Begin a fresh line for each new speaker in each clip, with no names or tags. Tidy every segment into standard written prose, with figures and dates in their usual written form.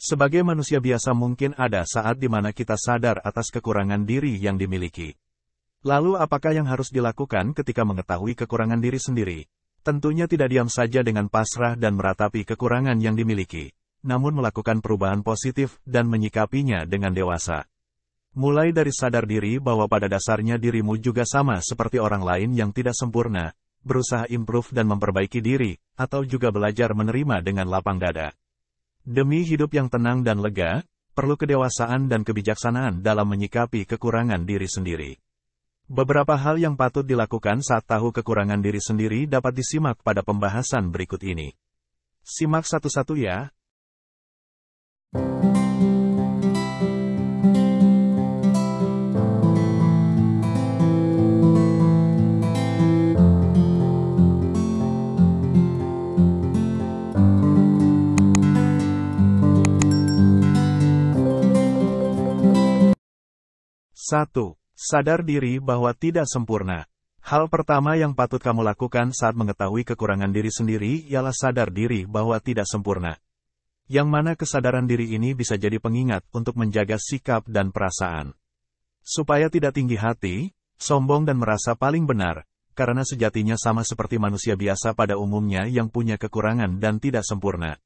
Sebagai manusia biasa mungkin ada saat di mana kita sadar atas kekurangan diri yang dimiliki. Lalu apakah yang harus dilakukan ketika mengetahui kekurangan diri sendiri? Tentunya tidak diam saja dengan pasrah dan meratapi kekurangan yang dimiliki, namun melakukan perubahan positif dan menyikapinya dengan dewasa. Mulai dari sadar diri bahwa pada dasarnya dirimu juga sama seperti orang lain yang tidak sempurna, berusaha improve dan memperbaiki diri, atau juga belajar menerima dengan lapang dada. Demi hidup yang tenang dan lega, perlu kedewasaan dan kebijaksanaan dalam menyikapi kekurangan diri sendiri. Beberapa hal yang patut dilakukan saat tahu kekurangan diri sendiri dapat disimak pada pembahasan berikut ini. Simak satu-satu ya. Satu. Sadar diri bahwa tidak sempurna. Hal pertama yang patut kamu lakukan saat mengetahui kekurangan diri sendiri ialah sadar diri bahwa tidak sempurna. Yang mana kesadaran diri ini bisa jadi pengingat untuk menjaga sikap dan perasaan. Supaya tidak tinggi hati, sombong dan merasa paling benar, karena sejatinya sama seperti manusia biasa pada umumnya yang punya kekurangan dan tidak sempurna.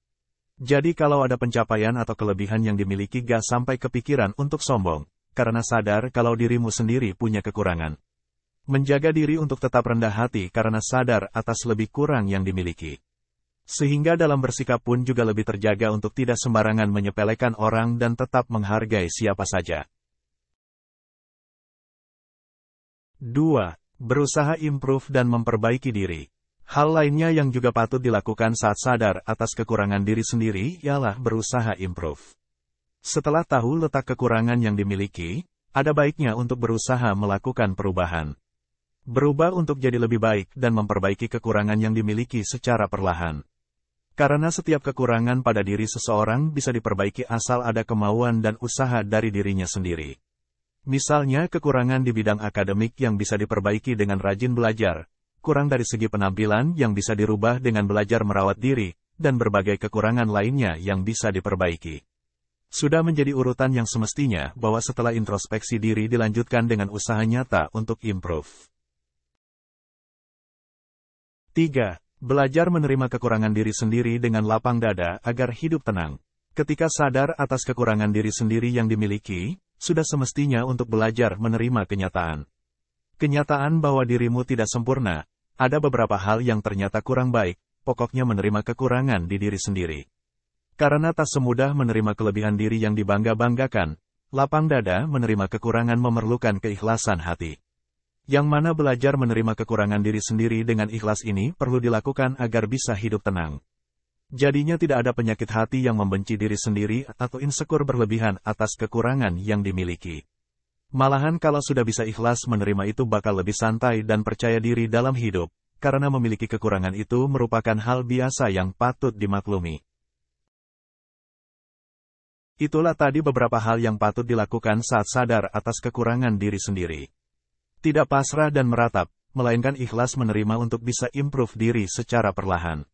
Jadi kalau ada pencapaian atau kelebihan yang dimiliki gak sampai kepikiran untuk sombong. Karena sadar kalau dirimu sendiri punya kekurangan. Menjaga diri untuk tetap rendah hati karena sadar atas lebih kurang yang dimiliki. Sehingga dalam bersikap pun juga lebih terjaga untuk tidak sembarangan menyepelekan orang dan tetap menghargai siapa saja. 2. Berusaha improve dan memperbaiki diri. Hal lainnya yang juga patut dilakukan saat sadar atas kekurangan diri sendiri ialah berusaha improve. Setelah tahu letak kekurangan yang dimiliki, ada baiknya untuk berusaha melakukan perubahan. Berubah untuk jadi lebih baik dan memperbaiki kekurangan yang dimiliki secara perlahan. Karena setiap kekurangan pada diri seseorang bisa diperbaiki asal ada kemauan dan usaha dari dirinya sendiri. Misalnya kekurangan di bidang akademik yang bisa diperbaiki dengan rajin belajar, kurang dari segi penampilan yang bisa dirubah dengan belajar merawat diri, dan berbagai kekurangan lainnya yang bisa diperbaiki. Sudah menjadi urutan yang semestinya bahwa setelah introspeksi diri dilanjutkan dengan usaha nyata untuk improve. 3. Belajar menerima kekurangan diri sendiri dengan lapang dada agar hidup tenang. Ketika sadar atas kekurangan diri sendiri yang dimiliki, sudah semestinya untuk belajar menerima kenyataan. Kenyataan bahwa dirimu tidak sempurna, ada beberapa hal yang ternyata kurang baik, pokoknya menerima kekurangan di diri sendiri. Karena tak semudah menerima kelebihan diri yang dibangga-banggakan, lapang dada menerima kekurangan memerlukan keikhlasan hati. Yang mana belajar menerima kekurangan diri sendiri dengan ikhlas ini perlu dilakukan agar bisa hidup tenang. Jadinya tidak ada penyakit hati yang membenci diri sendiri atau insecure berlebihan atas kekurangan yang dimiliki. Malahan kalau sudah bisa ikhlas menerima itu bakal lebih santai dan percaya diri dalam hidup, karena memiliki kekurangan itu merupakan hal biasa yang patut dimaklumi. Itulah tadi beberapa hal yang patut dilakukan saat sadar atas kekurangan diri sendiri. Tidak pasrah dan meratap, melainkan ikhlas menerima untuk bisa improve diri secara perlahan.